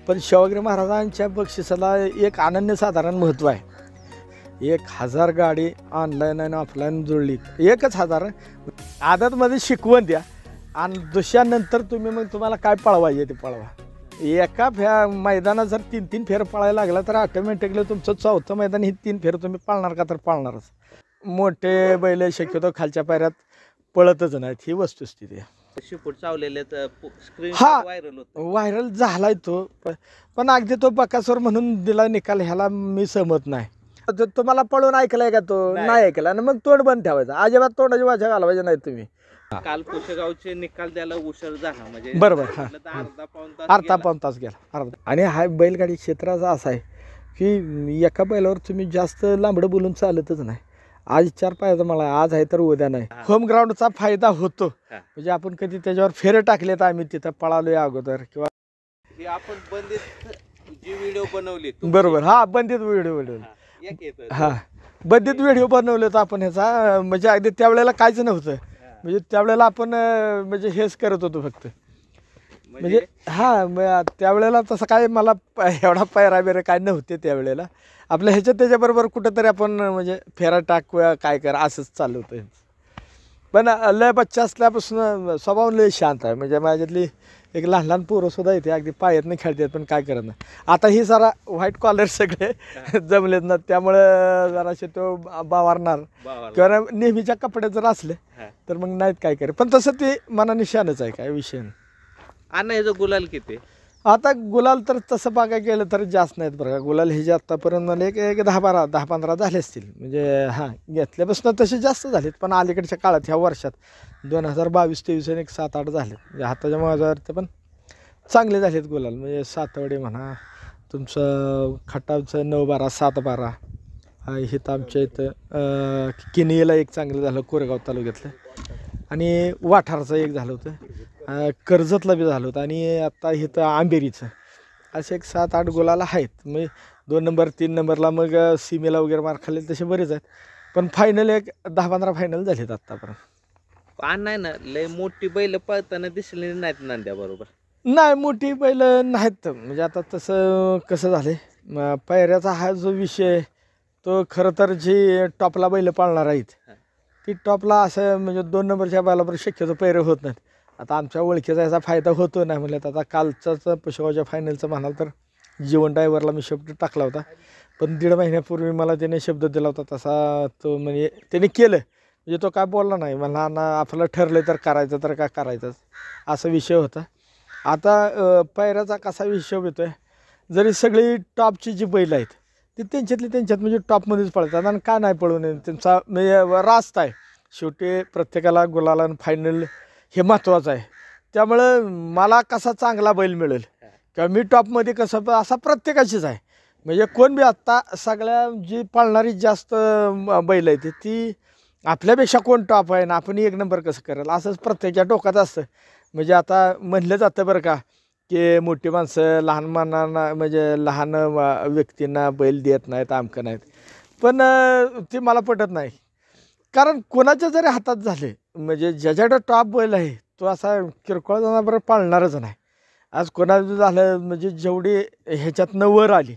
पण शिवाजी महाराजांच्या बक्षिसाला एक अनन्यसाधारण महत्त्व आहे. 1000 गाडी ऑनलाईन आणि ऑफलाईन जुळली, 1000 आदतमध्ये शिकवण द्या आणि दुसऱ्यानंतर तुम्हाला काय पळवायचे ते पळवा. एका मैदानात जर 3-3 फेर पळायला लागला तर ऑटोमॅटिकली तुमचं चौथं मैदान ही 3 फेर तुम्ही पळणार का तर पळणारच. मोठे बैल शक्यतो खालच्या पायऱ्यात पळतच नाहीत, ही वस्तुस्थिती आहे. शिपूट चावलेले स्क्रीन हा व्हायरल होतं, व्हायरल झालाय तो, पण अगदी तो बकासूर म्हणून दिला निकाल ह्याला मी सहमत नाही. तुम्हाला पळून ऐकलाय का तो? नाही ऐकला आणि मग तोंड बंद ठेवायचं, अजिबात तोंडाची भाषा घालवायची नाही तुम्ही. काल पुशेगावचे निकाल द्यायला उशीर झाला म्हणजे बरोबर, अर्धा पाऊण तास गेला. आणि हा बैलगाडी क्षेत्राचा असा आहे की एका बैलावर तुम्ही जास्त लांबडं बोलून चालतच नाही. आज 4 पायाचा मला आज आहे तर उद्या नाही. होम ग्राउंडचा फायदा होतो, म्हणजे आपण कधी त्याच्यावर फेरे टाकलेत, आम्ही तिथं पळालोय अगोदर किंवा आपण बंदित जी व्हिडिओ बनवली. बरोबर, हा बंदित व्हिडिओ हा बंदित व्हिडिओ बनवले तर आपण ह्याचा म्हणजे अगदी त्यावेळेला काहीच नव्हतं, म्हणजे त्यावेळेला आपण म्हणजे हेच करत होतो फक्त, म्हणजे त्यावेळेला तसं काय मला एवढा पायरा बिरा काय नव्हते त्यावेळेला. आपल्या त्याच्याबरोबर कुठंतरी आपण म्हणजे फेरा टाकूया काय करा असंच चालू होतं. पण लय बच्चा असल्यापासून स्वभाव लय शांत आहे, म्हणजे माझ्यातली एक लहान पोरंसुद्धा येते अगदी पायातनं खेळतात पण काय करत नाही. आता ही जरा व्हाईट कॉलर सगळे जमलेत ना, त्यामुळं जराशे तो बावारणार किंवा नेहमीच्या कपड्यात जर असले तर मग नाहीत काय करे, पण तसं ते मनाने शानच आहे, काय विषय नाही. आणि ह्याचं गुलाल किती? आता गुलाल तर तसं बघायला गेलं तर जास्त नाहीत बरं का. गुलाल हे जे आत्तापर्यंत मला एक 10-15 झाले असतील, म्हणजे घेतल्यापासून तसे जास्त झालेत, पण अलीकडच्या काळात ह्या वर्षात 2022-23 एक 7-8 झालेत, म्हणजे हाताच्या माझ्यावर ते पण चांगले झालेत गुलाल. म्हणजे सातवडे म्हणा, तुमचं खटावचं 9-12, 7-12, हे तर आमच्या इथं किनईला एक चांगलं झालं कोरेगाव तालुक्यातलं, आणि वाठारचं एक झालं होतं, कर्जतला बी झालं होतं, आणि आता इथं आंबेरीचं. असे एक 7-8 गुलाला आहेत. मग 2 नंबर 3 नंबरला मग सीमेला वगैरे मार खाल्ले तसे बरेच आहेत, पण फायनल एक 10-15 फायनल झालेत आत्तापर्यंत. नाही ना, लय मोठी बैल पळताना दिसली नाहीत नांद्या बरोबर. नाही मोठी बैल नाहीत, म्हणजे आता तसं कसं झालं पायऱ्याचा हा जो विषय तो खरं तर जी टॉपला बैल पाळणार आहेत ती टॉपला असं म्हणजे 2 नंबरच्या बैलावर शक्यतो पैरे होत नाहीत. आता आमच्या ओळखीचा याचा फायदा होतो नाही म्हणलं. आता कालचाच पुशेगावच्या फायनलचं म्हणाल तर जीवन ड्रायव्हरला मी शब्द टाकला होता, पण 1.5 महिन्यापूर्वी मला त्याने शब्द दिला होता तसा तो, म्हणजे त्याने केलं, म्हणजे तो काय बोलला नाही, मला ना आपलं ठरलं तर करायचं तर काय करायचंच असा विषय होता. आता पायऱ्याचा कसा विषय होतो आहे, जरी सगळी टॉपची जी बैल आहेत ती त्यांच्यात म्हणजे टॉपमध्येच पळतात, आणि का नाही पळू नये त्यांचा म्हणजे रास्त आहे. शेवटी प्रत्येकाला गुलाला फायनल हे महत्त्वाचं आहे. त्यामुळं मला कसा चांगला बैल मिळेल किंवा मी टॉपमध्ये कसं असा प्रत्येकाचीच आहे, म्हणजे कोण बी आत्ता सगळ्या जी पळणारी जास्त बैल आहेत ती आपल्यापेक्षा कोण टॉप आहे ना आपण 1 नंबर कसं करेल असंच प्रत्येकाच्या डोक्यात असतं. म्हणजे आता म्हणलं जातं बरं का की मोठी माणसं लहान मानांना म्हणजे लहान व्यक्तींना बैल देत नाहीत, आमकं नाहीत, पण ते मला पटत नाही. कारण कोणाच्या जरी हातात झाले म्हणजे ज्याच्याकडे टॉप बैल आहे तो असा किरकोळ जनावर पाळणारच नाही. आज कोणाचं झालं म्हणजे जेवढी ह्याच्यातनं वर आली,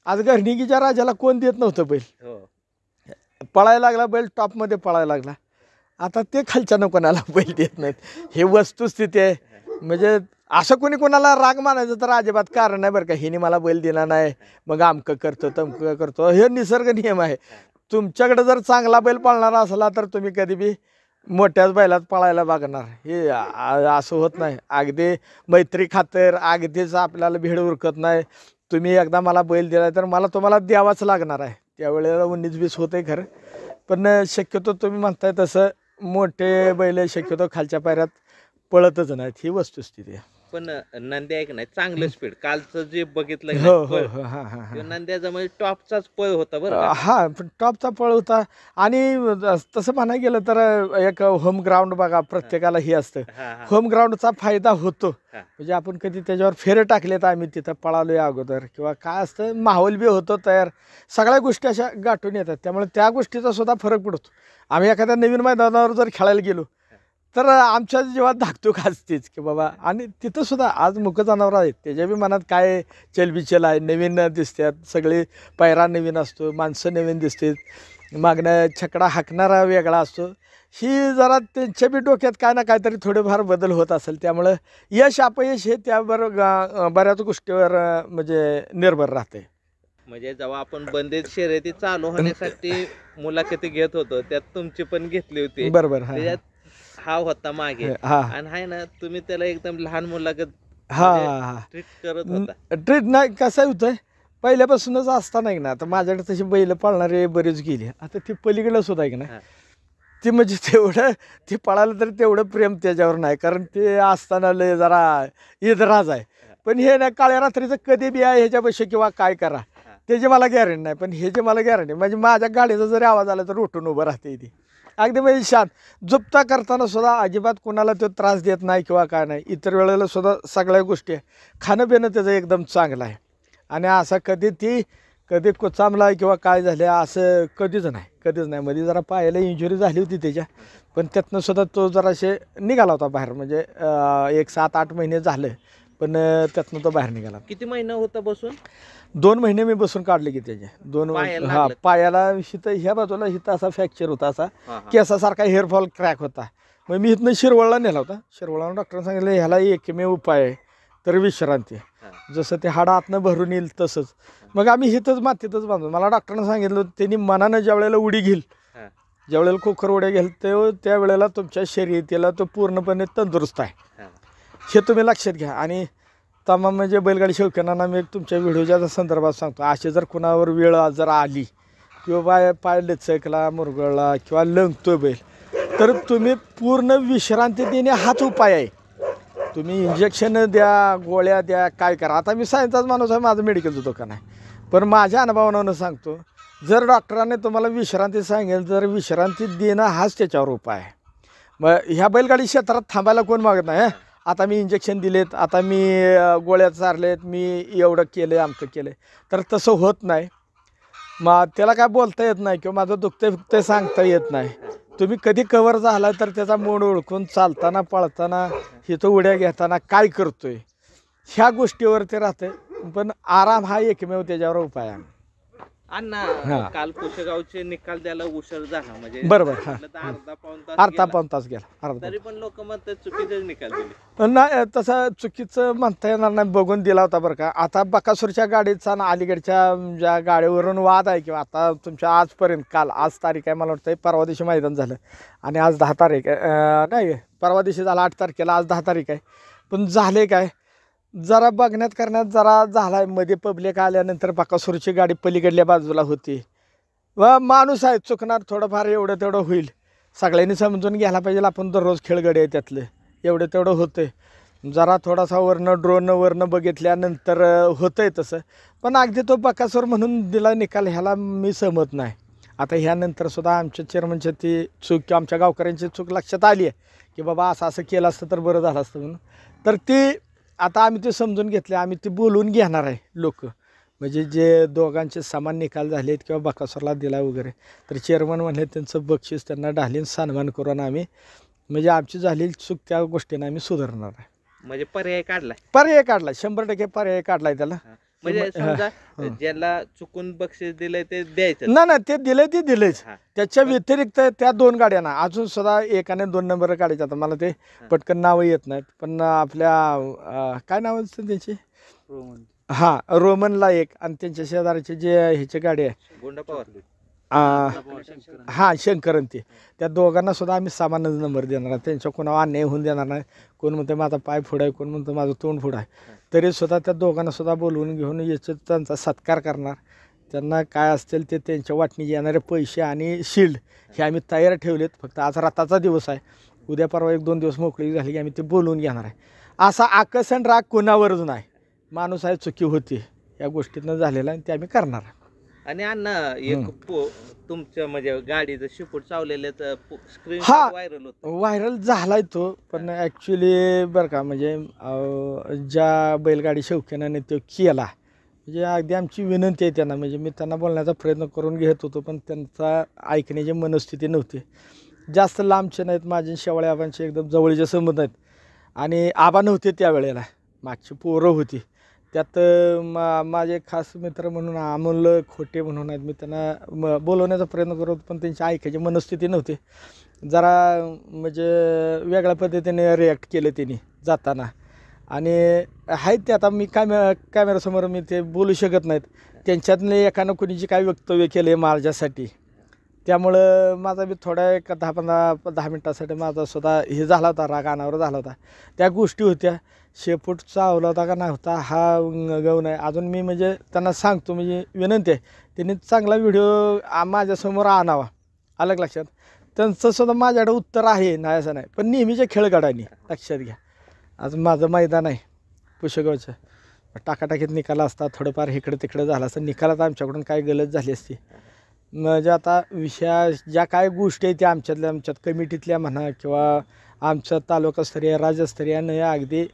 आज घरणिकीच्या राजाला कोण देत नव्हतं बैल, पळायला लागला बैल टॉपमध्ये पळायला लागला, आता ते खालच्यानं कोणाला बैल देत नाहीत. हे वस्तुस्थिती आहे. म्हणजे असं कोणाला राग मानायचं तर अजिबात कारण नाही बरं का. हिने मला बैल दिला नाही मग आमकं करतो तमकं करतो, हे निसर्ग नियम आहे. तुमच्याकडे जर चांगला बैल पळणारा असला तर तुम्ही कधी बी मोठ्याच बैलात पळायला बघणार, हे असं होत नाही. अगदी मैत्री खातर अगदीच आपल्याला भेड उरकत नाही. तुम्ही एकदा मला बैल दिला तर मला तुम्हाला द्यावाच लागणार आहे. त्यावेळेला 19-20 होते खरं, पण शक्यतो तुम्ही म्हणताय तसं मोठे बैल शक्यतो खालच्या पायऱ्यात पळतच नाहीत, ही वस्तुस्थिती आहे. पण नंद्या एक नाही चांगलं स्पीड कालचं जे बघितलं नंद्याचा म्हणजे टॉपचाच पळ होता बरं. पण टॉपचा पळ होता. आणि तसं म्हणायला गेलं तर एक होम ग्राउंड बघा प्रत्येकाला हे असतं, होम ग्राउंडचा फायदा होतो, म्हणजे आपण कधी त्याच्यावर फेरे टाकलेत, आम्ही तिथं पळालोय अगोदर किंवा काय असतं माहोल बी होतो तयार, सगळ्या गोष्टी अशा गाठून येतात. त्यामुळे त्या गोष्टीचा सुद्धा फरक पडतो. आम्ही एखाद्या नवीन मैदानावर जर खेळायला गेलो तर आमच्या जीवात धाकधूक असतेच की बाबा. आणि तिथं सुद्धा आज मुक जनावर आहेत, त्याच्या बी मनात काय चलबिचल आहे, नवीन दिसतात सगळे, पायरा नवीन असतो, माणसं नवीन दिसतात, मागणं छकडा हाकणारा वेगळा असतो. ही जरा त्यांच्या बी डोक्यात काय ना काहीतरी थोडेफार बदल होत असेल. त्यामुळं यश अपयश हे त्यावर बऱ्याच गोष्टीवर म्हणजे निर्भर राहते. म्हणजे जेव्हा आपण बंदीत शर्यती चालू होण्यासाठी मुलाखती घेत होतो, त्यात तुमची पण घेतली होती. बरोबर. त्याच्यात हा होता मागे, हा आणि हाय ना तुम्ही त्याला एकदम लहान मुलाखत हा ट्रीट करत होता. ट्रीट नाही, कसं होतंय पहिल्यापासूनच असताना ना, आता माझ्याकडे तशी बैल पाळणारे बरेच गेले. आता ती पलीकडे सुद्धा आहे ना, ती म्हणजे तेवढं ती पळालं तर तेवढं प्रेम त्याच्यावर नाही, कारण ते असताना लय जरा इदराज आहे. पण हे ना काळ्या रात्रीचं कधी बी आहे ह्याच्यापाशी किंवा काय करा त्याची मला गॅरंटी नाही. पण हे जे मला गॅरंटी म्हणजे माझ्या गाडीचा जरी आवाज आला तर उठून उभं राहते ती अगदी म्हणजे शांत. जुपता करताना सुद्धा अजिबात कोणाला तो त्रास देत नाही किंवा काय नाही. इतर वेळेला सुद्धा सगळ्या गोष्टी खाणं पिणं त्याचं एकदम चांगलं आहे. आणि असं कधी कोचामला किंवा काय झालं असं कधीच नाही. मध्ये जरा पायाला इंजुरी झाली होती त्याच्या, पण त्यातनं सुद्धा तो जराशे निघाला होता बाहेर. म्हणजे एक 7-8 महिने झालं, पण त्यातनं तो बाहेर निघाला. किती महिना होता बसून? 2 महिने मी बसून काढले की त्याचे 2. हा, पायाला हिथं ह्या बाजूला हिथं असा फ्रॅक्चर होता, असा केसासारखा हेअरफॉल क्रॅक होता. मग मी इथनं शिरवळला नेला होता. शिरवळला डॉक्टरने सांगितलं ह्याला एकमेव उपाय आहे तर विश्रांती. जसं ते हाडं आतनं भरून येईल तसंच. मग आम्ही हिथंच मातीतच बांधतो. मला डॉक्टरनं सांगितलं त्यांनी मनानं ज्या वेळेला उडी घेईल, ज्या वेळेला खोखर उड्या घेईल त्यावेळेला तुमच्या शर्यतीला तो पूर्णपणे तंदुरुस्त आहे, हे तुम्ही लक्षात घ्या. आणि तमाम म्हणजे बैलगाडी शौकीनांना मी तुमच्या व्हिडिओच्या संदर्भात सांगतो, अशी जर कुणावर वेळ जर आली किंवा पाय लचकला, मुरगळला किंवा लंगतो बैल, तर तुम्ही पूर्ण विश्रांती देणे हाच उपाय आहे. तुम्ही इंजेक्शन द्या, गोळ्या द्या, काय करा. आता मी सायन्सचाच माणूस आहे, माझं मेडिकलचं दुकान आहे, पण माझ्या अनुभवानं सांगतो, जर डॉक्टरांनी तुम्हाला विश्रांती सांगेल तर विश्रांती देणं हाच त्याच्यावर उपाय आहे. मग ह्या बैलगाडी क्षेत्रात थांबायला कोण मागत नाही. आता मी इंजेक्शन दिलेत, आता मी गोळ्या चारलेत, मी एवढं केलं आमचं केलं, तर तसं होत नाही. मग त्याला काय बोलता येत नाही किंवा माझं दुखते सांगता येत नाही. तुम्ही कधी कव्हर झाला तर त्याचा मोड ओळखून चालताना, पळताना, हिथं उड्या घेताना काय करतोय ह्या गोष्टीवर ते राहते. पण आराम हा एकमेव त्याच्यावर उपाय आहे. अण्णा, काल पुशेगावचे निकाल द्यायला उशीर झाला, म्हणजे बरोबर. अर्धा पाऊण तास गेला. तरी पण लोक म्हणतात चुकीचे निकाल दिले. नाही, तसं चुकीचं म्हणता येणार नाही, बघून दिला होता बरं का. आता बकासूरच्या गाडीचा आणि अलीकडच्या ज्या गाडीवरून वाद आहे किंवा आता तुमच्या आजपर्यंत आज तारीख आहे, मला वाटतं परवा दिवशी मैदान झालं आणि आज 10 तारीख आहे. नाही, परवा दिवशी झाला 8 तारखेला, आज 10 तारीख आहे. पण झाले काय, जरा बघण्यात करण्यात जरा झाला आहे. मध्ये पब्लिक आल्यानंतर बकासूरची गाडी पलीकडल्या बाजूला होती. व माणूस आहे, चुकणार थोडंफार, एवढं तेवढं होईल. सगळ्यांनी समजून घ्यायला पाहिजे, आपण दररोज खेळगडे आहे त्यातलं, एवढं तेवढं होतं. जरा थोडासा ड्रोनवरनं बघितल्यानंतर होतं आहे तसं. पण अगदी तो बकासूर म्हणून दिला निकाल ह्याला मी सहमत नाही. आता ह्यानंतरसुद्धा आमच्या चेअरमनची ती चूक किंवा आमच्या गावकऱ्यांची चूक लक्षात आली आहे की बाबा असं केलं असतं तर बरं झालं असतं म्हणून. तर ती आता आम्ही ते समजून घेतले, आम्ही ते बोलून घेणार आहे लोक. म्हणजे जे दोघांचे समान निकाल झालेत किंवा बकासूरला दिला वगैरे, तर चेअरमन म्हणले त्यांचं बक्षीस त्यांना ढालीन सन्मान करून आम्ही म्हणजे आमची झालेली चूक त्या गोष्टीनं आम्ही सुधारणार आहे. म्हणजे पर्याय काढला 100% पर्याय काढलाय त्याला. म्हणजे समजा ज्याला चुकून बक्षीस दिलंय ते द्यायचं नाही, ते दिलेच. त्याच्या व्यतिरिक्त त्या 2 गाड्यांना अजून सुद्धा एकाने 2 नंबर काढायचे. आता मला ते पटकन नावं येत नाहीत, पण आपल्या काय नाव असतं त्याची, रोमनला एक, आणि त्यांच्या शेजारचे जे ह्याची गाडी आहे गोंडा पवार, शंकरन, त्या दोघांना सुद्धा आम्ही सामानच नंबर देणार आहे. त्यांच्या कोणावर अन्याय होऊन देणार नाही. कोण म्हणतं माझा पाय पुढं आहे, कोण म्हणतं माझं तोंड पुढं आहे, तरीसुद्धा त्या दोघांना सुद्धा बोलवून घेऊन याच्यात त्यांचा सत्कार करणार. त्यांना काय असतील ते त्यांच्या वाटणीचे येणारे पैसे आणि शील्ड हे आम्ही तयार ठेवलेत. फक्त आज रथाचा दिवस आहे, उद्या परवा 1-2 दिवस मोकळी झाली की आम्ही ते बोलवून घेणार आहे. असा आकर्षण राग कोणावरच नाही. माणूस आहे, चुकी होती, या गोष्टीतनं झालेला आहे, ते आम्ही करणार. आणि अण्णा, एक तुमच्या म्हणजे गाडीचं शिपूट चावलेलं स्क्रीन व्हायरल झालाय तो. पण ॲक्च्युली बरं का, म्हणजे ज्या बैलगाडी शौकीनाने तो केला, म्हणजे अगदी आमची विनंती आहे त्यांना. म्हणजे मी त्यांना बोलण्याचा प्रयत्न करून घेत होतो, पण त्यांचा ऐकण्याची मनस्थिती नव्हती. जास्त लांबचे नाहीत, माझे शेवाळे आबांचे एकदम जवळचे संबंध आहेत. आणि आबा नव्हते त्यावेळेला, मागची पोरं होती. त्यात माझे खास मित्र म्हणून अमोल खोटे म्हणून आहेत, मी त्यांना बोलवण्याचा प्रयत्न करत होतो, पण त्यांची ऐकायची मनस्थिती नव्हती. जरा म्हणजे वेगळ्या पद्धतीने रिॲक्ट केलं त्यांनी जाताना. आणि आहेत ते आता मी कॅमेऱ्यासमोर मी ते बोलू शकत नाहीत. त्यांच्यातले एकानं कोणी जे काही वक्तव्य केलं आहे माझ्यासाठी, त्यामुळं माझा मी थोड्या एक 10 मिनटासाठी माझा स्वतः हे झाला होता, राग अनावर झाला होता. त्या गोष्टी होत्या. शेपूट चावला होता का नव्हता हा गव नाही. अजून मी म्हणजे त्यांना सांगतो, म्हणजे विनंती आहे त्यांनी चांगला व्हिडिओ माझ्यासमोर आणावा. आलं का लक्षात? त्यांचंसुद्धा माझ्याकडे उत्तर आहे, नाही असं नाही, पण नेहमीच्या खेळगडांनी लक्षात घ्या. आज माझं मैदान आहे पुशेगावचं, टाकाटाकीत निकाल असता, थोडंफार इकडं तिकडं झालं असतं, निकालात आमच्याकडून काय गलत झाली असती. म्हणजे आता ज्या काय गोष्टी आहेत त्या आमच्यात कमिटीतल्या म्हणा किंवा आमच्या तालुकास्तरीय राज्यस्तरीय नाही, अगदी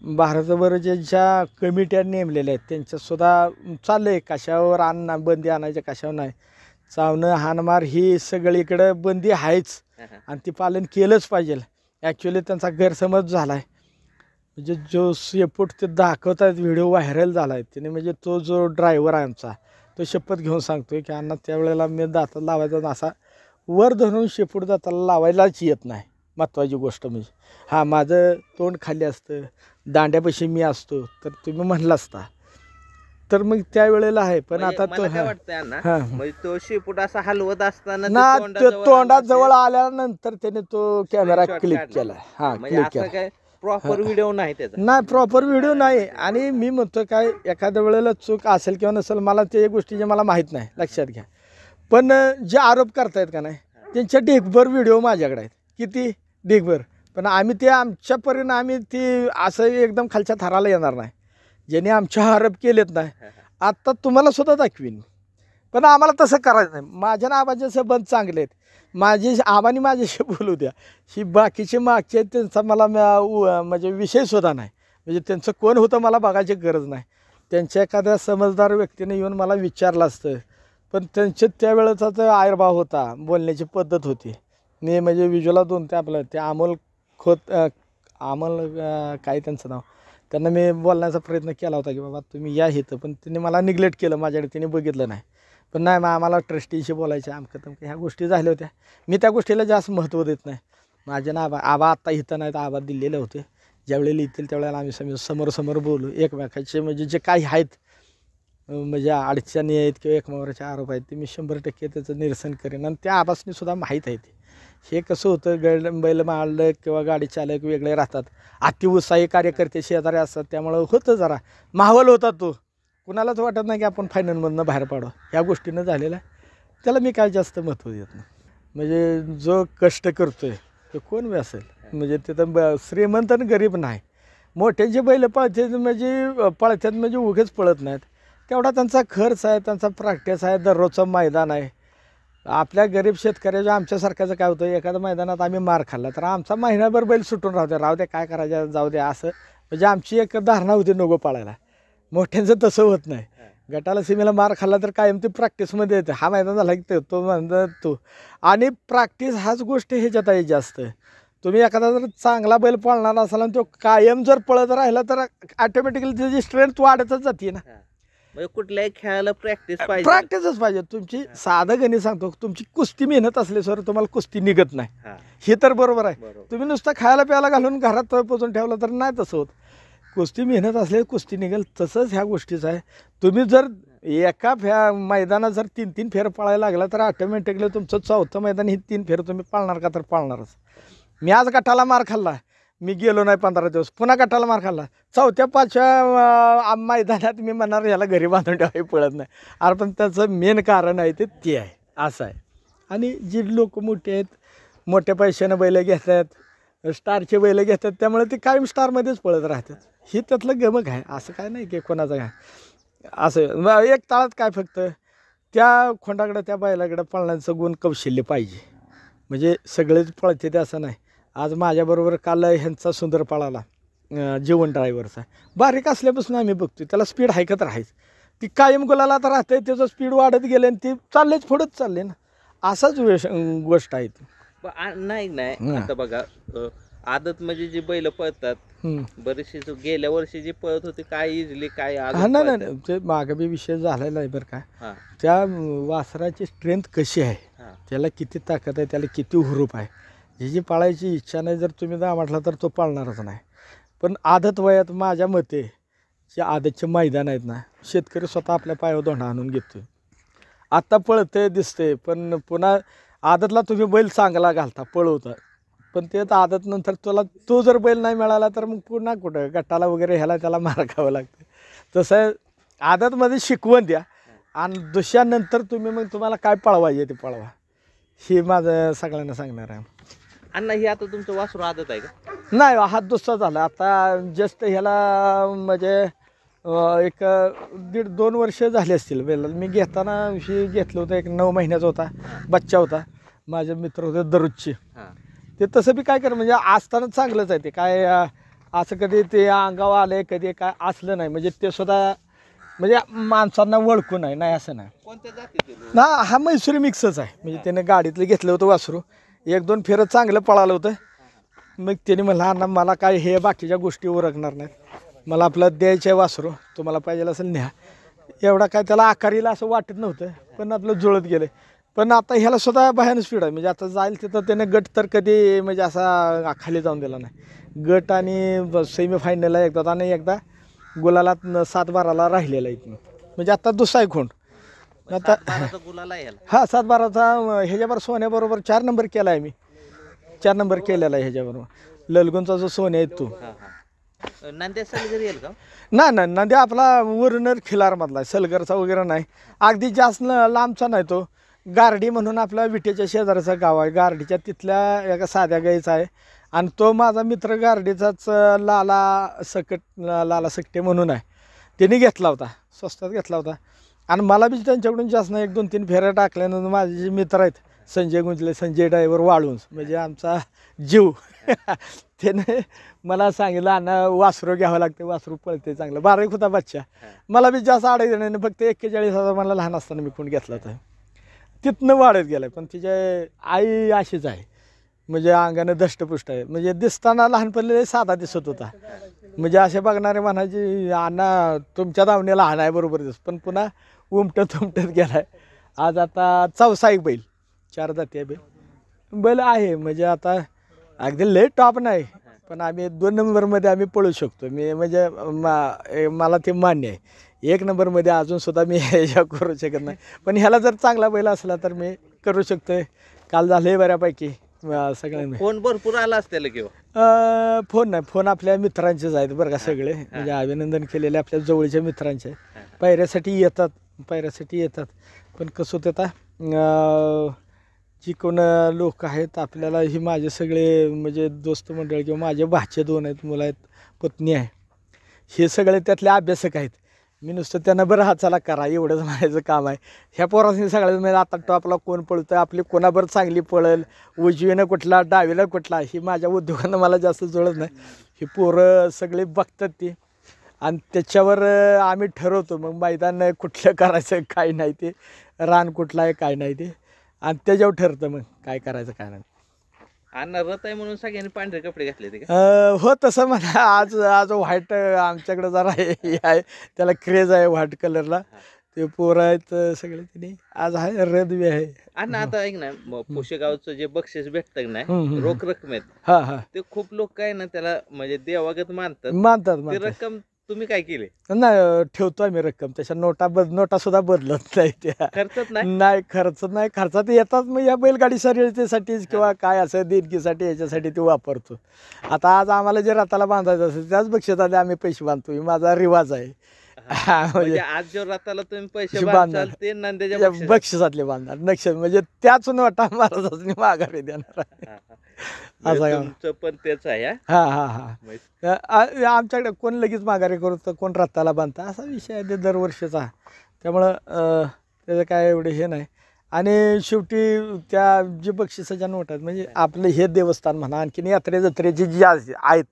भारतभर ज्या कमिट्या नेमलेल्या आहेत त्यांच्यातसुद्धा चाललं आहे कशावर बंदी आणायच्या कशावर नाही. चावणं हाणमार ही सगळीकडं बंदी आहेच आणि ती पालन केलंच पाहिजे. ॲक्च्युली त्यांचा गैरसमज झाला आहे. म्हणजे जो शेपूट ते दाखवत आहेत, व्हिडिओ व्हायरल झाला आहे त्याने, म्हणजे तो जो ड्रायव्हर आहे आमचा, तो शपथ घेऊन सांगतो आहे की अण्णा त्यावेळेला मी दातात लावायचा असा वर धरून शेपूट दाताला लावायलाच येत नाही. महत्त्वाची गोष्ट म्हणजे हां, माझं तोंड खाली असतं, दांड्यापाशी मी असतो, तर तुम्ही म्हणला असता तर मग त्यावेळेला आहे. पण आता तो म्हणजे तो शेपूट असा हलवत असताना तोंडात जवळ आल्यानंतर त्याने तो कॅमेरा क्लिक केला. हां, क्लिक केला. प्रॉपर व्हिडिओ नाही त्याचा, नाही प्रॉपर व्हिडिओ नाही. आणि मी म्हणतो काय, एखाद्या वेळेला चूक असेल किंवा नसेल, मला ते गोष्टीचे मला माहीत नाही, लक्षात घ्या. पण जे आरोप करतायत का नाही, त्यांच्या ढेकभर व्हिडिओ माझ्याकडे आहेत. किती ढेकभर. पण आम्ही ते आमच्यापर्यंत आम्ही ती असं एकदम खालच्या थराला येणार नाही. ज्यांनी आमच्या आरोप केलेत नाही, आत्ता तुम्हाला सुद्धा दाखवीन. पण आम्हाला तसं करायचं नाही. माझ्या नावाचे संबंध चांगले आहेत. माझी आबांनी माझ्याशी बोलू द्या. ही बाकीचे मागचे आहेत त्यांचा मला म्हणजे विषयसुद्धा नाही. म्हणजे त्यांचं कोण होतं मला बघायची गरज नाही. त्यांच्या एखाद्या समजदार व्यक्तीने येऊन मला विचारलं असतं, पण त्यांचे त्यावेळेचा जो आविर्भाव होता, बोलण्याची पद्धत होती. मी म्हणजे विज्युअला दोन ते आपलं ते अमोल काय त्यांचं नाव, त्यांना मी बोलण्याचा प्रयत्न केला होता की बाबा तुम्ही या इथं, पण त्यांनी मला निग्लेक्ट केलं, माझ्याकडे त्यांनी बघितलं नाही. पण नाही, मग आम्हाला ट्रस्टीशी बोलायचं आमकं तमकं ह्या गोष्टी झाल्या होत्या. मी त्या गोष्टीला जास्त महत्त्व देत नाही. माझ्या ना आबा आत्ता इथं नाही तर आबा दिलेले होते. ज्यावेळेला येतील त्यावेळेला आम्ही समोर बोलू एकमेकाचे. म्हणजे जे काही आहेत म्हणजे अडचणी आहेत किंवा एकमेकाचे आरोप आहेत ते मी 100% त्याचं निरसन करेन. आणि त्या आबासनी सुद्धा माहीत आहे ते. हे कसं होतं, बैल मालक किंवा गाडी चालक वेगळे राहतात, अतिउत्साही कार्यकर्ते शेजारी असतात, त्यामुळं होतं जरा माहोल होता तो. कुणालाच वाटत नाही की आपण फायनलमधनं बाहेर पाडू. ह्या गोष्टीनं झालेलं आहे. त्याला मी काय जास्त महत्त्व देत नाही. म्हणजे जो कष्ट करतो आहे ते कोण बी असेल, म्हणजे तिथं श्रीमंत आणि गरीब नाही. मोठ्यांचे बैल पळतात म्हणजे उगेच पळत नाहीत. तेवढा त्यांचा खर्च आहे, त्यांचा प्रॅक्टिस आहे, दररोजचं मैदान आहे. आपल्या गरीब शेतकऱ्याच्या आमच्यासारख्याचं काय होतं, एखाद्या मैदानात आम्ही मार खाल्ला तर आमचा महिनाभर बैल सुटून राहू द्या काय करायचं जाऊ द्या, असं म्हणजे आमची एक धारणा होती नको पाळायला. मोठ्यांचं तसं होत नाही. गटाला सीमेला मार खाल्ला तर कायम ती प्रॅक्टिसमध्ये येते. हा मैदान झाला की तो म्हणतात तो. आणि प्रॅक्टिस हाच गोष्ट ह्याच्यात आहे जास्त. तुम्ही एखादा जर चांगला बैल पळणार असाल आणि तो कायम जर पळत राहिला तर ऑटोमॅटिकली त्याची स्ट्रेंथ वाढतच जाते ना. म्हणजे कुठल्याही खेळायला प्रॅक्टिसच पाहिजे तुमची. साधं गणित सांगतो, तुमची कुस्ती मेहनत असल्याशिवाय तुम्हाला कुस्ती निघत नाही. हे तर बरोबर आहे. तुम्ही नुसतं खायला प्यायला घालून घरात पोचून ठेवलं तर नाही तसं होत. कुस्ती मेहनत असले कुस्ती निघेल. तसंच ह्या गोष्टीचं आहे. तुम्ही जर एका मैदानात जर 3-3 फेर पळायला लागला तर ऑटोमॅटिकली तुमचं चौथं मैदान ही 3 फेर तुम्ही पाळणार का तर पाळणारच. मी आज गटाला मार खाल्ला, मी गेलो नाही 15 दिवस, पुन्हा गटाला मार खाल्ला, 4-5व्या मैदानात मी म्हणणार याला घरी बांधून ठेवायला पळत नाही. अरे पण त्याचं मेन कारण आहे ते आहे, असं आहे. आणि जी लोक मोठी आहेत, मोठ्या पैशानं बैल घेतात, स्टारचे बैल घेतात, त्यामुळे ते कायम स्टारमध्येच पळत राहतात. ही त्यातलं गमक आहे. असं काय नाही की कोणाचं काय असं एक ताळात काय, फक्त त्या खोंडाकडं त्या बैलाकडं पळण्याचं गुण कौशल्य पाहिजे. म्हणजे सगळेच पळते ते असं नाही. आज माझ्याबरोबर काल ह्यांचा सुंदर पळाला जीवन ड्रायव्हरचा, बारीक असल्यापासून आम्ही बघतो त्याला स्पीड हायकत राहायचं. ती कायम गुलाला आता राहते, त्याचं स्पीड वाढत गेले आणि ती चाललेच पुढंच चालले ना. असाच गोष्ट आहे ती. नाही नाही आता बघा आदत म्हणजे जी बैल पळतात बरेचसे गेल्या वर्षी जी पळत होती काय इजली काय नाही ते मागे बी विषय झालेला आहे बरं का. त्या वासराची स्ट्रेंथ कशी आहे, त्याला किती ताकद आहे, त्याला किती हुरूप आहे, जी पाळायची इच्छा नाही जर तुम्ही जा म्हटला तर तो पाळणारच नाही. पण आदत वयात माझ्या मते जे आदतचे मैदान आहेत ना, शेतकरी स्वतः आपल्या पायावर दोंडा आणून घेतो. आत्ता पळते दिसते पण पुन्हा आदतला तुम्ही बैल चांगला घालता पळवता, पण ते तर आदत नंतर तुला तो जर बैल नाही मिळाला तर मग पुन्हा कुठं गटाला वगैरे ह्याला त्याला मार खावं लागतं. तसं आदतमध्ये शिकवण द्या आणि दुसऱ्यानंतर तुम्ही मग तुम्हाला काय पळवायचे ते पळवा, हे माझं सगळ्यांना सांगणार आहे. अण्णा ही आता तुमचं वासरू आदत आहे का? नाही, हात दुसरा झाला आता जस्ट ह्याला म्हणजे एक 1.5-2 वर्ष झाले असतील बैलाला. मी घेताना हे घेतलं होतं, एक 9 महिन्याचा होता, बच्चा होता, माझे मित्र होते दररोजचे. ते तसं बी काय कर म्हणजे असताना चांगलंच आहे ते, काय असं कधी ते अंगावर आले कधी काय असलं नाही. म्हणजे ते सुद्धा म्हणजे माणसांना ओळखून नाही असं नाही. कोणत्या जातीचे ना हा म्हैसूरी मिक्सच आहे. म्हणजे त्याने गाडीतलं घेतलं होतं वासरू, 1-2 फेरं चांगलं पळालं होतं. मग त्याने म्हणलं अण्णा मला काय हे बाकीच्या गोष्टी ओळखणार नाहीत, मला आपलं द्यायचं आहे वासरू, तुम्हाला पाहिजे असेल न्या. एवढा काय त्याला आकारीला असं वाटत नव्हतं, पण आपलं जुळत गेलं. पण आता ह्याला सुद्धा भयानक स्पीड आहे. म्हणजे आता जाईल तिथं त्याने गट तर कधी म्हणजे असा खाली जाऊन दिला नाही. गट आणि सेमीफायनलला एकदा आणि एकदा गुलालात 7-12ला राहिलेला इथून. म्हणजे आता दुसरा आहे खोंड. आता हा 7-12चा ह्याच्याबरोबर सोन्याबरोबर 4 नंबर केला आहे मी, 4 नंबर केलेला आहे ह्याच्याबरोबर. ललगुणचा जो सोन्या आहे तो नांद्या सलगर येईल का? नाही नांद्या आपला वरुनर खिलारमधला आहे, सलगरचा वगैरे नाही, अगदी जास्त लांबचा नाही. तो गारडी म्हणून आपला विटेच्या शेजारचा गाव आहे, गारडीच्या तिथल्या एका साध्या गाईचा आहे. आणि तो माझा मित्र गारडीचाच लाला सकटे म्हणून आहे, त्याने घेतला होता, स्वस्तात घेतला होता. आणि मला बी त्यांच्याकडून जास्त नाही, 1-2-3 फेऱ्या टाकल्यानंतर माझे जे मित्र आहेत संजय गुंजले, संजय ड्रायव्हर वाळूंज, म्हणजे आमचा जीव त्याने मला सांगितलं अण्णा वासरू घ्यावं लागते, वासरू पळते चांगलं. 12 होता बच्चा, मला बी जास्त आडायचं नाही, फक्त 41,000 मला लहान असताना मी कोण घेतला होता, तिथनं वाढत गेलं. पण तिच्या आई अशीच आहे, म्हणजे अंगानं दष्टपुष्ट आहे, म्हणजे दिसताना लहानपणी साधा दिसत होता. म्हणजे असे बघणारे म्हणायचे अण्णा तुमच्या दावणीला लहान आहे बरोबर दिसत, पण पुन्हा उमटत गेला आहे. आज आता चौसाईक बैल, 4 जाती बैल आहे. म्हणजे आता अगदी लय टॉप नाही, पण आम्ही 2 नंबरमध्ये आम्ही पळू शकतो. मी म्हणजे मला ते मान्य आहे. 1 नंबरमध्ये अजूनसुद्धा मी ह्याच्या करू शकत नाही, पण ह्याला जर चांगला बैल असला तर मी करू शकतो. काल झालं बऱ्यापैकी सगळ्यांनी. फोन भरपूर आला असतील किंवा फोन नाही, फोन आपल्या मित्रांचेच आहेत बरं का सगळे, म्हणजे अभिनंदन केलेले आपल्या जवळच्या मित्रांचे. पायऱ्यासाठी येतात, पण कसं होतं आता जी कोण लोक आहेत आपल्याला, ही माझे सगळे म्हणजे दोस्त मंडळ किंवा माझे भाचे 2 आहेत, मुलं आहेत, पत्नी आहे, हे सगळे त्यातले अभ्यासक आहेत. मी नुसतं त्यांना बरं हा चला करा एवढंच म्हणायचं काम आहे. ह्या पोरांनी सगळ्यात म्हणजे आता टॉपला कोण पळतं, आपली कोणाबरोबर चांगली पळेल, उजवीनं कुठला डावीला कुठला, ही माझ्या उद्योगानं मला जास्त जुळत नाही. ही पोरं सगळे बघतात ती, आणि त्याच्यावर आम्ही ठरवतो मग मैदान कुठलं करायचं काय नाही, ते रान कुठलं आहे काय नाही ते, आणि त्याच्यावर ठरतं मग काय करायचं काय नाही. अण्णा रथ आहे म्हणून सगळ्यांनी पांढरे कपडे घातले ते हो तसं म्हणा. आज व्हाईट आमच्याकडे जरा हे आहे, त्याला क्रेज आहे व्हाईट कलरला, ते पोरं आहेत सगळे, तिने आज आहे रथ बी आहे. अण्णा आता ऐक ना, पुशेगावचं जे बक्षीस भेटतं ना रोख रकमेत, ते खूप लोक काय ना त्याला म्हणजे देवागत मानतात. ती रक्कम तुम्ही काय केली? नाही ठेवतो आम्ही रक्कम, तशा नोटा सुद्धा बदलत नाही, त्या खर्चत नाही खर्चात येतात. मग या बैलगाडी शर्यतीसाठीच किंवा काय असं देणगीसाठी याच्यासाठी ते वापरतो. आता आज आम्हाला जे रथाला बांधायचं असेल त्याच बक्षिसाला आम्ही पैसे बांधतो, माझा रिवाज आहे. म्हणजे आज जो रथाला तुम्ही पैसे बांधाल ते नंद्याच्या बक्षिसातले बांधणार नक्षत्र, म्हणजे त्याच नोटा महाराजांनी माघारी देणार. तुमचं पण तेच आहे. आमच्याकडे कोण लगेच माघारी करतं, कोण रथाला बांधतं, असा विषय आहे ते दरवर्षीचा. त्यामुळं त्याचं काय एवढं हे नाही. आणि शेवटी त्या जे बक्षिसाच्या नोट आहेत, म्हणजे आपलं हे देवस्थान म्हणा, आणखीन यात्रे जत्रेची जी आहेत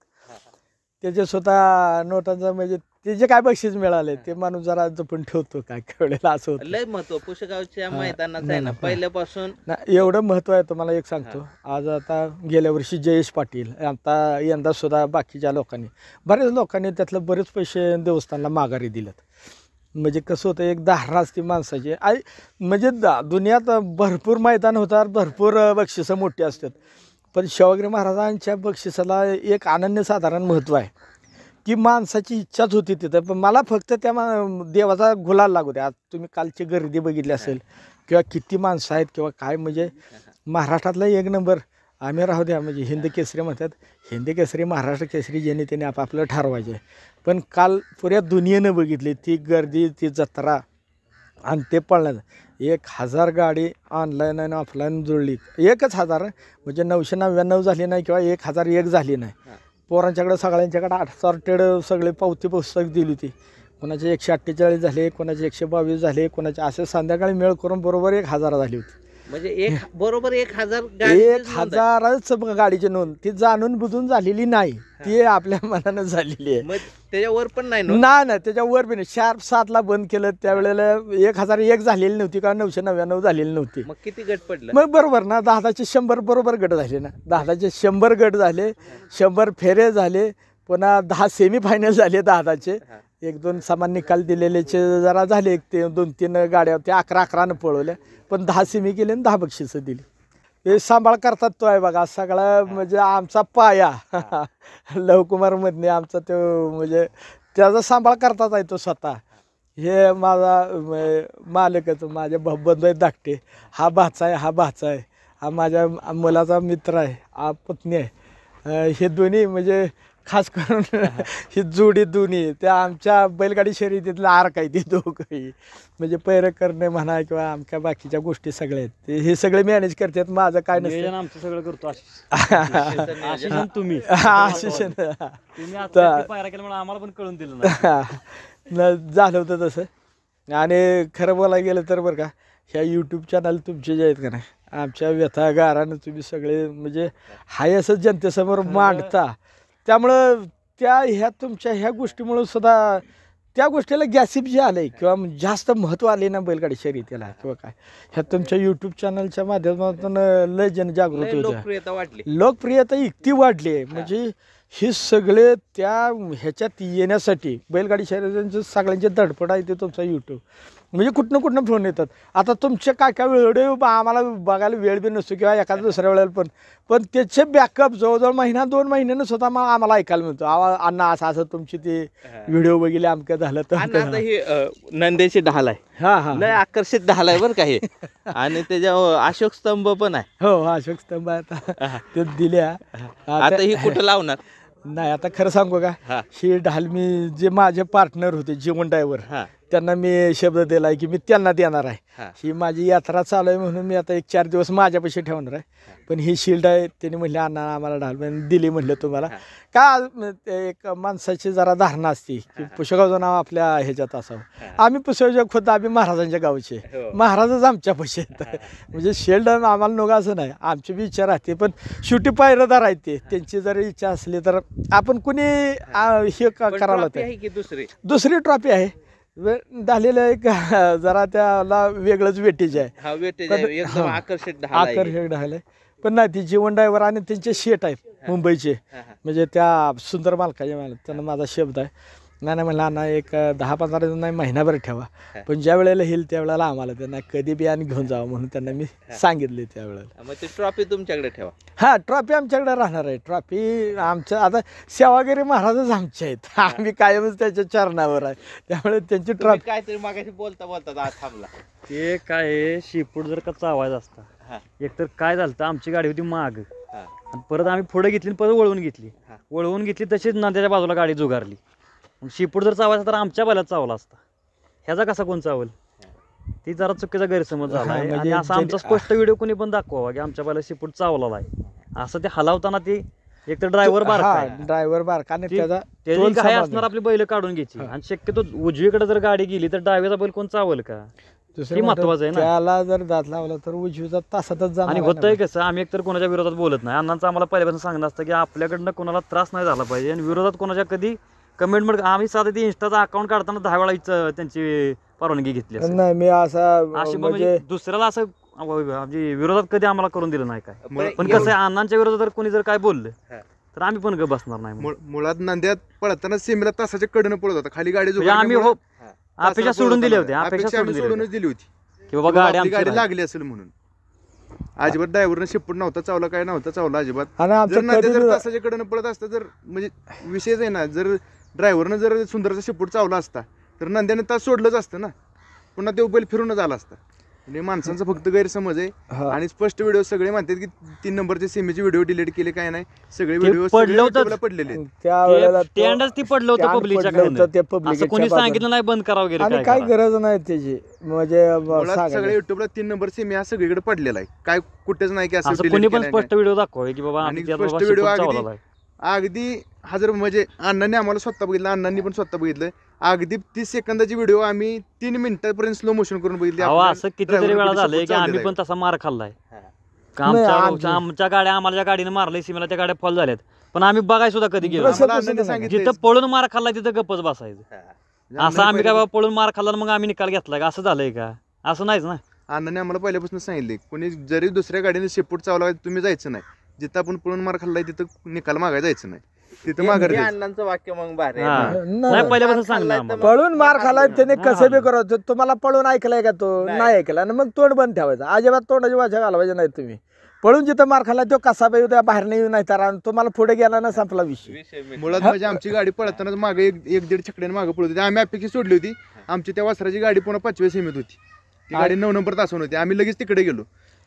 त्याचे स्वतः नोटांचा म्हणजे ते जे काय बक्षीस मिळाले ते माणूस जरा जपून ठेवतो काय वेळेला असं होतं. लय महत्व पुशेगावच्या मैदानाचं आहे ना पहिल्यापासून. एवढं महत्व आहे तुम्हाला एक सांगतो. आज आता गेल्या वर्षी जयेश पाटील, आता यंदा सुद्धा बाकीच्या लोकांनी बऱ्याच लोकांनी त्यातलं बरेच पैसे देवस्थानला माघारी दिलेत. म्हणजे कसं होतं एक धारणा असते माणसाची म्हणजे दुनियात भरपूर मैदान होतात, भरपूर बक्षिसं मोठी असतात, पण सेवागिरी महाराजांच्या बक्षिसाला एक अनन्यसाधारण महत्त्व आहे की माणसाची इच्छाच होती तिथं. पण मला फक्त त्या देवाचा गुलाल लागू द्या. आज तुम्ही कालची गर्दी बघितली असेल किंवा किती माणसं आहेत किंवा काय, म्हणजे महाराष्ट्रातला एक नंबर आम्ही राहू द्या. म्हणजे हिंद केसरी म्हणतात, हिंद केसरी महाराष्ट्र केसरी ज्यांनी त्यांनी आपापलं ठरवायचे. पण काल पुऱ्या दुनियेनं बघितली ती गर्दी, ती जत्रा आणि ते पळण्याचं. 1000 गाडी ऑनलाईन आणि ऑफलाईन जुळली. 1000 म्हणजे 999 झाली नाही किंवा 1001 झाली नाही. पोरांच्याकडं सगळ्यांच्याकडं अनसॉर्टेड सगळे पावती पुस्तक दिली होती. कोणाचे 148 झाले, कोणाचे 122 झाले, कोणाचे असे संध्याकाळी मेळ करून बरोबर 1000 झाली होती. म्हणजे बरोबर 1000 1000च गाडीची नोंद. ती जाणून बुजून झालेली नाही, ती आपल्या मनानं झालेली आहे. त्याच्यावर पण नाही ना त्याच्यावर बी नाही. शार्प 7ला बंद केलं त्यावेळेला 1001 झालेली नव्हती का 999 झालेली नव्हती. मग किती गट पडलं? मग बरोबर ना 10चे 100 बरोबर गट झाले ना. 10चे 100 गट झाले, 100 फेरे झाले, पुन्हा 10 सेमीफायनल झाले. 10चे 1-2 सामान निकाल दिलेलेचे जरा झाले, ते 2-3 गाड्या होत्या 11-11नं पळवल्या, पण 10 सेमी केले आणि 10 बक्षिसं दिली. हे सांभाळ करतात तो आहे बघा सगळा. म्हणजे आमचा पाया लवकुमार मधने आमचा तो, म्हणजे त्याचा सांभाळ करतात आहे तो स्वतः. हे माझा मालकच माझ्या बंधू आहेत धाकटे. हा भाचा आहे, हा भाचा आहे, हा माझ्या मुलाचा मित्र आहे, हा पत्नी आहे. हे दोन्ही म्हणजे खास करून ही जोडी दोन्ही त्या आमच्या बैलगाडी शर्यतीतला आर्क आहे. ते दोघंही म्हणजे पैर करणे म्हणा किंवा आमच्या बाकीच्या गोष्टी सगळ्या आहेत हे सगळे मॅनेज करतात. माझं काय नसतं, आमचं सगळं करतो तुम्ही आम्हाला पण कळून दिलं झालं होतं तसं. आणि खरं बोलायला गेलं तर बरं का, ह्या यूट्यूब चॅनल तुमचे जे आहेत का नाही, आमच्या व्यथा गारानं तुम्ही सगळे म्हणजे हाय असं जनतेसमोर मांडता. त्यामुळं ह्या तुमच्या ह्या गोष्टीमुळं सुद्धा त्या गोष्टीला गॅसिप जे आलं आहे किंवा जास्त महत्त्व आले ना बैलगाडी शर्यतीला किंवा काय, ह्या तुमच्या यूट्यूब चॅनलच्या माध्यमातून लय जनजागृती होते, लोकप्रियता इतकी वाढली आहे. म्हणजे हे सगळे त्या ह्याच्यात येण्यासाठी बैलगाडी शर्यतींचं सगळ्यांचे धडपड आहे ते तुमचा यूट्यूब. म्हणजे कुठनं फोन येतात. आता तुमचे काय व्हिडिओ आम्हाला बघायला वेळ बी नसतो किंवा एखाद्या दुसऱ्या वेळेला पण त्याचे बॅकअप जवळजवळ 1-2 महिन्यानं स्वतः मग आम्हाला ऐकायला मिळतो. अण्णा असं तुमची ते व्हिडिओ बघितले आमकं झालं तर. ही नंदेची ढाल आहे, लय आकर्षित ढाल आहे बरं का हे. आणि त्याच्यावर अशोक स्तंभ पण आहे. हो अशोक स्तंभ आता ते दिल्या. आता ही कुठं लावणार नाही. आता खरं सांगू का, ही ढाल मी जे माझे पार्टनर होते जीवन ड्रायव्हर त्यांना मी शब्द दिला आहे की मी त्यांना देणार आहे. ही माझी यात्रा चालू आहे म्हणून मी आता 1-4 दिवस माझ्यापाशी ठेवणार आहे. पण ही शिल्ड आहे त्यांनी म्हणले अण्णा आम्हाला ढाल दिली. म्हणलं तुम्हाला का एक माणसाची जरा धारणा असते की पुष्यगावचं नाव आपल्या ह्याच्यात असावं. आम्ही पुष्यगावच्या खुद्द आम्ही महाराजांच्या गावचे, महाराजच आमच्यापाशी आहेत. म्हणजे शिल्ड आम्हाला नका असं नाही, आमची बी इच्छा राहते. पण शेवटी पायरदार आहेत ते, त्यांची जर इच्छा असली तर आपण कुणी हे करावं लागतं. दुसरी ट्रॉफी आहे झालेलं एक जरा त्याला वेगळंच वेटेज आहे, आकर्षक ढाल आहे. पण नाही ती जीवन ड्रायव्हर आणि त्यांचे शेट आहेत मुंबईचे, म्हणजे त्या सुंदर मालकाचे त्यांना माझा शब्द आहे. नाही म्हणलं अण्णा एक 10-15 दिवस नाही महिनाभर ठेवा, पण ज्या वेळेला येईल त्यावेळेला आम्हाला त्यांना कधी बी आणि घेऊन जावं म्हणून त्यांना मी सांगितले. त्यावेळेला मग ती ट्रॉफी तुमच्याकडे ठेवा. हा ट्रॉफी आमच्याकडे राहणार आहे. ट्रॉफी आमच्या आता सेवागिरी महाराजच आमचे आहेत, आम्ही कायमच त्याच्या चरणावर आहे. त्यामुळे त्यांची ट्रॉफी काहीतरी मागाशी बोलता थांबला. ते काय शेपूट जर का चावायचा असता, एकतर काय झालं तर आमची गाडी होती माग आणि परत आम्ही पुढे घेतली परत वळवून घेतली तशीच नांद्याच्या बाजूला गाडी जुगारली. मग शेपूट जर चावायचा तर आमच्या बैलात चावला असता, ह्याचा कसा कोण चावल? ती जरा चुकीचा गैरसमज झाला आहे. आणि असा आमचा स्पष्ट व्हिडिओ कोणी पण दाखवा की आमच्या बैला शेपूट चावला आहे असं. ते हलावताना ते एक तर ड्रायव्हर बारका त्याची काय असणार आपली बैल काढून घ्यायची. आणि शक्यतो उजवीकडे जर गाडी गेली तर डाव्याचा बैल कोण चावल का, हे महत्वाचं आहे ना. त्याला जर दात लावला तर उजवीचा तासातच जाणार. आणि होतंय कसं, आम्ही एकतर कोणाच्या विरोधात बोलत नाही. अण्णांचं आम्हाला पहिल्यापासून सांगणं असतं की आपल्याकडनं कोणाला त्रास नाही झाला पाहिजे आणि विरोधात कोणाच्या कधी कमेंट मध्ये आम्ही साधं ते इंस्टाचा अकाउंट काढताना 10 वेळा त्यांची परवानगी घेतली असेल. नाही मी असा अशी म्हणजे म्हणजे दुसऱ्याला असं म्हणजे विरोधात कधी आम्हाला करून दिलं नाही काय. पण कसं आहे अण्णांच्या विरोधात जर कोणी जर काय बोललं तर आम्ही पण गप बसणार नाही म्हणून. मुळात नांद्यात पळताना सीमेला तासाच्या कडनं पळत होता, खाली गाडी म्हणजे आम्ही हो अपेक्षा सोडून दिली होती, अपेक्षा सोडूनच दिली होती की बाबा गाडी आपली आमची गाडी लागली असेल म्हणून. अजिबात ड्रायव्हरनं शिपूट नव्हता चावला, काय नव्हता चावला अजिबात. आणि जर आमचं नांद्या कधी जर तासाच्या कडनं पळत असतं जर म्हणजे विषयच आहे ना, जर ड्रायव्हरनं जर सुंदरचा शिपूट चावला असता तर नंद्याने तास सोडलंच असतं ना, पुन्हा ते बैल फिरूनच आला असता. म्हणजे माणसांचा फक्त गैरसमज आहे. आणि स्पष्ट व्हिडिओ सगळे म्हणतात की 3 नंबरचे सीमेचे व्हिडिओ डिलीट केले, काय नाही, सगळे व्हिडिओ पडलेले आहेत. त्यावेळेला स्टँडच ती पडलं होतं पब्लिकच्या काय असं कोणी सांगितलं नाही बंद करा वगैरे आणि काय गरज नाही त्याची म्हणजे मुळात सगळ्या युट्यूबला 3 नंबर सीमे हा सगळीकडे पडलेला आहे, काय कुठेच नाही की असं delete कोणी पण केलंय स्पष्ट व्हिडिओ दाखवा की बाबा आणि आम्ही त्यात स्पष्ट बाबा व्हिडिओ शिपूट अगदी- चावला आहे. अगदी हजर म्हणजे अण्णांनी आम्हाला स्वतः बघितलं, अण्णांनी पण स्वतः बघितलं. अगदी 30 सेकंदाची व्हिडिओ आम्ही 3 मिनिटापर्यंत स्लो मोशन करून बघितली. अहो आपल्या असं कितीतरी driver वेळा कडे झालंय support की आम्ही चाललेला पण तसा मार खाल्लाय. आमच्या- आमच्या गाड्या आम्हाला ज्या गाडीने मारलंय सीमेला त्या गाड्या फॉल झाल्यात, पण आम्ही बघाय सुद्धा कधी गेलो कसं- आम्हाला अण्णांनी सांगितलं जिथं पळून मार खाल्ला तिथं गप्पच बसायचं. असं आम्ही काय बाबा पळून मार खाल्ला मग आम्ही निकाल घेतला का, असं झालंय का? असं नाहीच ना. अण्णांनी आम्हाला पहिल्यापासून सांगितले, कोणी जरी दुसऱ्या गाडीने शेपूट चावला तुम्ही जायचं नाही, जिथं आपण पळून मार खाल्लाय तिथं निकाल मागायला जायचं नाही, तिथं माघार हे द्यायचं. अण्णांचं वाक्य मग भारी हा. आहे. नाही पहिल्यापासून सांगणार आम्हाला. पळून मार खाला त्याने हा. कसं बी करायचं. तुम्हाला पळून ऐकलाय का तो? नाही. नाही ऐकला आणि मग तोंड बंद ठेवायचं. अजिबात तोंडाची भाषा घालवायची नाही तुम्ही. पळून जिथं मार खाला तो कसा बी उद्या बाहेर नाही येऊ नाही तर तुम्हाला पुढे गेला ना संपला विषय. विषय मिटला. मुळात म्हणजे आमची गाडी पळताना मागे 1-1.5 छकड्याने मागे पळत होती. आम्ही अपेक्षा सोडली होती, आमची त्या वासराची गाडी पुन्हा 5व्या सीमेत होती, ती गाडी 9 नंबर तासून होती. आम्ही लगेच तिकडे गेलो,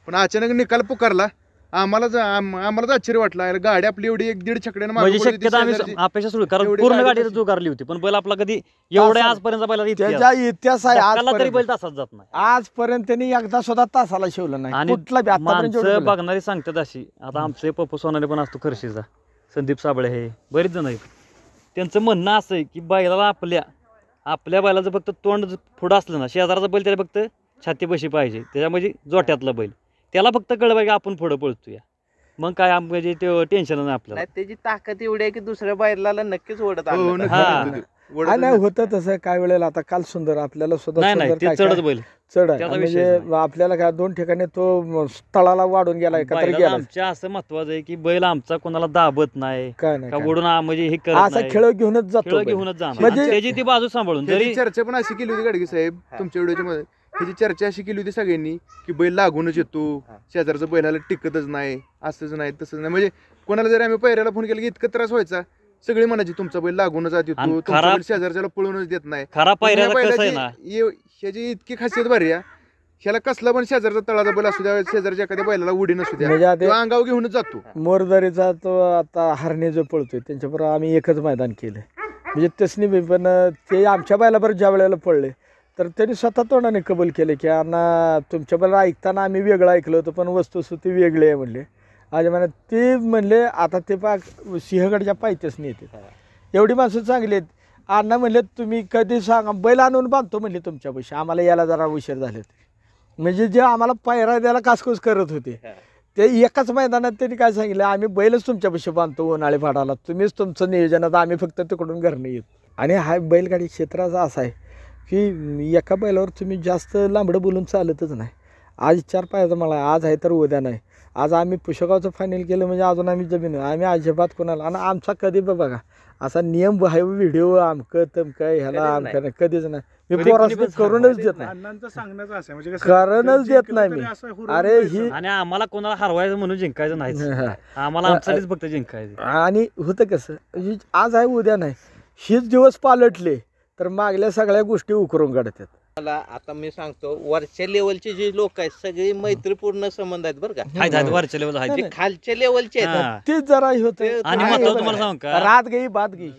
पण अचानक निकाल पुकारला. आम्हालाच आश्चर्य वाटलं, यार गाडी आपली एवढी 1-1.5 छकड्याने मागे म्हणजे पळत होती शक्यता आम्ही शेजारची. अपेक्षा सोडू कारण एवढी पूर्ण गाडी गाडी कशी- जुगारली होती पण बैल आपला कधी एवढ्या आजपर्यंत बैला त्याच्या इतिहास आहे तरी आजपर्यंत. बैल तासात जात नाही. आजपर्यंत त्यांनी एकदा सुद्धा तासाला शिवलं नाही आणि कुठला बी आतापर्यंत जेवढं माणसं बोललं. बघणारी सांगतात अशी, आता आमचे पप्पू सोनारे पण असतो खर्शीचा, संदीप साबळे हे बरेच जण आहेत, त्यांचं म्हणणं असं आहे की बैलाला आपल्या बैलाचं फक्त तोंड पुढं असलं ना, शेजाराचा बैल त्याला फक्त छातीपाशी पाहिजे, त्याच्या म्हणजे जोट्यातला बैल, त्याला फक्त कळलं पाहिजे आपण पुढं पळतोय, मग काय म्हणजे ते टेन्शन नाही आपल्याला. नाही त्याची ताकद एवढी आहे की दुसऱ्या बैलाला नक्कीच ओढत हो, आणलं. नक्की हा. होतं ते. हा, नाही होतं तसं काय वेळेला. आता काल सुंदर आपल्याला सुद्धा नाही नाही सुंदर ते काय चढच काय बैल चढ आहे त्याचा म्हणजे विषयच आपल्याला काय 2 ठिकाणी तो तळाला वाढून गेला एकत्र बैलाला गेला आमच्या असं महत्वाचं आहे की बैल आमचा कोणाला दाबत नाही काय नाही का काय. ओढून म्हणजे हे करत असा नाही, खेळ घेऊनच जातो खेळ बैल. घेऊनच जाणार म्हणजे- आणि त्याची ती बाजू सांभाळून त्याची जरी चर्चा पण अशी केली होती गाडगे साहेब तुमच्या व्हिडिओच्या मध्ये, ह्याची चर्चा अशी केली होती सगळ्यांनी की बैल लागूनच येतो, शेजारचं बैलाला टिकतच नाही, असंच नाही तसंच नाही. म्हणजे कोणाला जरी आम्ही पहिऱ्याला फोन केला की इतकं त्रास व्हायचा, सगळी म्हणायची तुमचा बैल लागूनच जात येतो, आणि तुमचा खरा- बैल शेजारच्याला पळूनच देत नाही. खरा पण ह्या पायऱ्याला कसं आहे बैलाची ना, ह्याची इतकी खासियत भारी आहे, ह्याला कसला पण शेजारचा तळाचा बैल असू द्या, शेजारच्या एखाद्या बैलाला उडी नसू द्या, म्हणजे आता तो अंगावर घेऊनच जातो. मोरदरीचा तो आता हरणे जो पळतोय त्यांच्याबरोबर आम्ही एकच मैदान केलं म्हणजे तसनी बी. पण ते आमच्या बैलाबरोबर ज्या वेळेला पडले तर त्यांनी स्वतः तोंडाने कबूल केले की अण्णा तुमच्या बैला ऐकताना आम्ही वेगळं ऐकलं होतं पण वस्तुस्थिती वेगळी आहे म्हणले. आज म्हणा ते म्हणले आता ते पाक सिंहगडच्या पायथ्याच येते, एवढी माणसं चांगली आहेत. अण्णा म्हणले तुम्ही कधी सांगा बैल आणून बांधतो म्हणले तुमच्यापाशी, आम्हाला यायला जरा उशीर झाले. म्हणजे जे आम्हाला पायरा द्यायला कासकूस करत होते ते एकाच मैदानात त्यांनी काय सांगितलं, आम्ही बैलच तुमच्यापाशी बांधतो उन्हाळी फाडाला, तुम्हीच तुमचं नियोजनात, आम्ही फक्त तिकडून घरनं येतो. आणि हा बैलगाडी क्षेत्राचा असा आहे की एका बैलावर तुम्ही जास्त लांबडं बोलून चालतच नाही. आज 4 पायाचा मला आज आहे तर उद्या नाही. आज आम्ही पुष्यगावचं फायनल केलं म्हणजे अजून आम्ही जमीन आम्ही अजिबात कोणाला, आणि आमचा कधी बघा असा नियम आहे व्हिडिओ आमकं तमकं ह्याला आमकं नाही, कधीच नाही. मी कधी पोरास कोणी पण करूनच देत नाही, अण्णांचं सांगण्याचं असं आहे, म्हणजे कसं कारणच जर देत नाही जिंकलं मी. तरी असं हुरळून अरे जायचं. ही आणि आम्हाला कोणाला हरवायचं म्हणून जिंकायचं नाहीच, आम्हाला आमच्यासाठीच फक्त जिंकायचं. आणि होतं कसं ही आज आहे उद्या नाही, हीच दिवस पालटले तर मागल्या सगळ्या गोष्टी उकरून काढतात. मला आता मी सांगतो वरच्या लेवलचे जे लोक आहेत सगळे मैत्रीपूर्ण संबंध आहेत बरं का. आहेत वरच्या लेवल आहेत जे खालच्या लेवलचे आहेत ना, हा. तीच जरा होते आणि महत्वाचं तुम्हाला सांगू का, रात गई बात गई.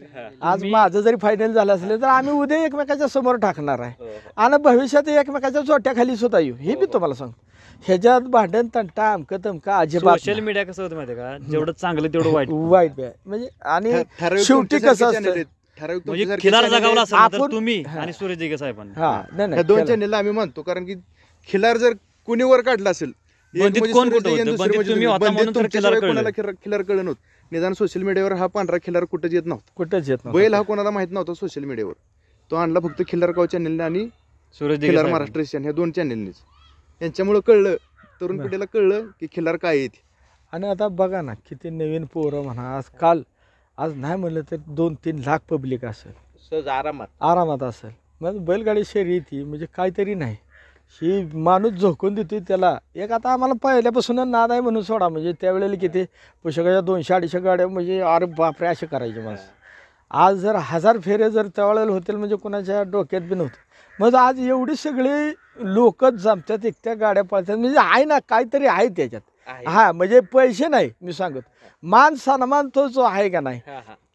आज माझं जरी फायनल झालं असलं तर आम्ही उद्या एकमेकाच्या समोर टाकणार आहे हो, हो. आणि भविष्यात एकमेकाच्या चोट्याखाली सुद्धा येऊ, हे मी तुम्हाला सांगतो. ह्याच्यात भांडण तंटा अमकं तमकं अजिबात सोशल मीडिया कसं होतं माहिती का, जेवढं चांगलं तेवढं वाईट. वाईट बी आहे. म्हणजे आणि ठराविक शेवटी तुमच्यासारखे कसं channel असतं आहेत, ठराविक म्हणजे तुमच्यासारखे खिलार channel जगावला आहेत. असेल ना तर आपण- तुम्ही हा. आणि सूरज दिघे साहेबांनी. हा नाही ह्या नाही 2 केलं. चॅनेलला आम्ही मानतो, कारण की खिलार जर कुणी वर काढला असेल, एक बंदीत म्हणजे कोण सूरज कुठं दिघे, होतं? दुसरं बंदीत म्हणजे तुम्ही होता बंदीत म्हणून तर तुमच्याशिवाय खिलार कोणाला खिलार कळलं नव्हतं. निदान सोशल मीडियावर हा पांढरा खिल्लार कुठंच येत नव्हता. कुठंच येत नाही. बैल हा कोणाला माहित नव्हता सोशल मीडियावर. तो आणला फक्त खिल्लारगाव चॅनलने आणि सूरज दिघे खिल्लार साहेब. महाराष्ट्र एशियन ह्या 2 चॅनलनीच. यांच्यामुळं कळलं, तरुण पिढीला कळलं की खिल्लार काय आहे ते. आणि आता बघा ना किती नवीन पोरं म्हणा, आज नाही म्हणलं तर 2-3 लाख पब्लिक असेल, सहज आरामात. आरामात असेल. मग बैलगाडी शर्यती म्हणजे काहीतरी नाही, ही माणूस झोकून देतोय त्याला. एक आता आम्हाला पहिल्यापासून नाद आहे म्हणून सोडा, म्हणजे त्यावेळेला किती पुस्तकाच्या 200-250 गाड्या, म्हणजे अरे बापरे असे करायचे माणसं. आज जर 1000 फेरे जर त्यावेळेला होतील म्हणजे कोणाच्या डोक्यात बी नव्हतं. मग आज एवढी सगळी लोकच जमतात, एकट्या गाड्या पळतात, म्हणजे आहे ना काहीतरी आहे त्याच्यात. हा म्हणजे पैसे नाही मी सांगत, मान सन्मान तो जो आहे का नाही,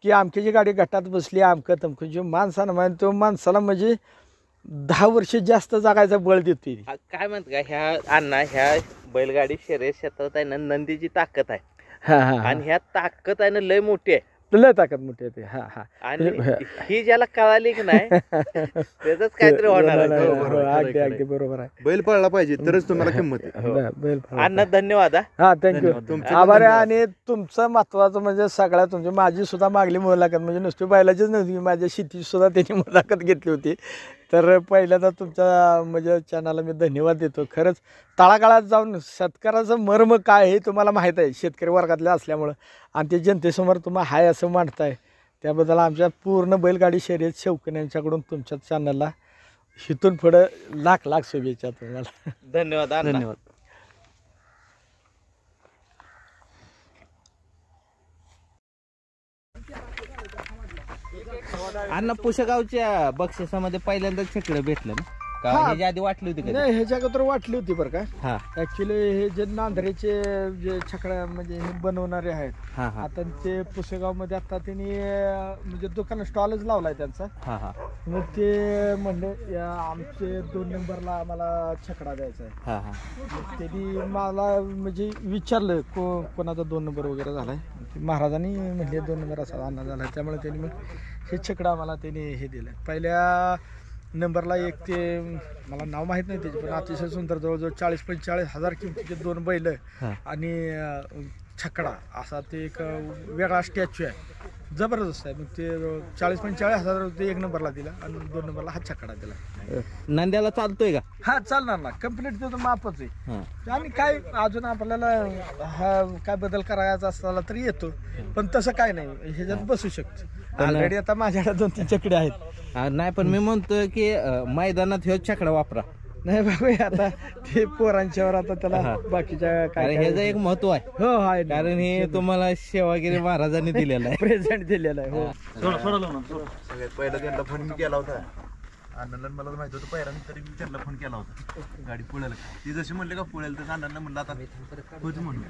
की आमची गाडी गटात बसली अमकं तमकं, जो मान सन्मान तो माणसाला म्हणजे 10 वर्ष जास्त जगायचा बळ देते. काय म्हणत का ह्या बैलगाडी शर्यत क्षेत्रात आहे ना नंदीची ताकद आहे. हा हा आणि ह्या ताकद आहे ना लय मोठी आहे, लय ताकद मोठी आहे ते. हा हा आणि ही ज्याला कळाली की नाही त्याच काहीतरी होणार आहे. अगदी अगदी बरोबर आहे. बैल पळला पाहिजे तरच तुम्हाला किंमत आहे. बैल अण्णा धन्यवाद. हा थँक्यू. आभार आहे. आणि तुमचं महत्वाचं म्हणजे सगळ्या तुमची माझी सुद्धा मागली मुलाखत, म्हणजे नुसती बैलाचीच नव्हती, माझ्या शेतीची सुद्धा त्यांनी मुलाखत घेतली होती. तर पहिल्यांदा तुमच्या म्हणजे चॅनलला मी धन्यवाद देतो. खरंच तळागाळात जाऊन शेतकऱ्याचं मर्म काय हे तुम्हाला माहीत आहे, शेतकरी वर्गातले असल्यामुळं, आणि ते जनतेसमोर तुम्हाला हाय असं मांडताय, त्याबद्दल आमच्या पूर्ण बैलगाडी शर्यत शौकीन यांच्याकडून तुमच्या चॅनलला इथून पुढं लाख लाख शुभेच्छा तुम्हाला. धन्यवाद. धन्यवाद. अण्णा पुशेगावच्या बक्षिसामध्ये पहिल्यांदा छकडं भेटलं ना का? हा. ह्याच्या आधी वाटली होती का? नाही ह्याच्या अगोदर वाटली होती बरं का. हा ऍक्च्युली हे जे नांदरेचे जे छकड्या म्हणजे हे बनवणारे आहेत, हा हा आता ते पुसेगावमध्ये आता त्यांनी म्हणजे दुकान स्टॉलच लावलाय त्यांचा. हा हा मग ते म्हणले आमचे 2 नंबरला आम्हाला छकडा द्यायचा आहे. हा हा मग त्यांनी मला म्हणजे विचारलं कोणाचा 2 नंबर वगैरे झालाय, महाराजांनी म्हणजे 2 नंबर असा अन्ना झालाय, त्यामुळे त्यांनी मग हे छकडा आम्हाला त्यांनी हे दिलं. पहिल्या नंबरला एक ते मला नाव माहीत नाही त्याचे, पण अतिशय सुंदर जवळजवळ 40-45 हजार किमतीचे 2 बैल आणि छकडा असा ते एक वेगळा स्टॅच्यू आहे, जबरदस्त आहे. मग ते 40-45 हजार रुपये 1 नंबरला दिला आणि 2 नंबरला हा छकडा दिला. नंद्याला चालतोय का? हा चालणार ना, कम्प्लीट त्याचं मापच आहे. आणि काय अजून आपल्याला हा काय बदल करायचा असला तरी येतो, पण तसं काय नाही, ह्याच्यात बसू शकतो. ऑलरेडी आता माझ्याकडे 2-3 चकडे आहेत. नाही पण मी म्हणतोय की मैदानात ह्यो छकडा वापरा. नाही बाबा आता ते पोरांच्यावर आता त्याला बाकीच्या काय ह्याचं एक महत्व आहे. हो आहे कारण हे तुम्हाला सेवागिरी महाराजांनी दिलेलं आहे, प्रेझेंट दिलेला आहे. हो सगळ्यात पहिला त्यांना फोन मी केला होता, अण्णांना मला माहित होतं पहिल्यांदा, तरी मी त्यांना फोन केला होता गाडी पुळेल. ती जशी म्हणले का पुळेल तर अण्णांना म्हणलं आता होती म्हणून.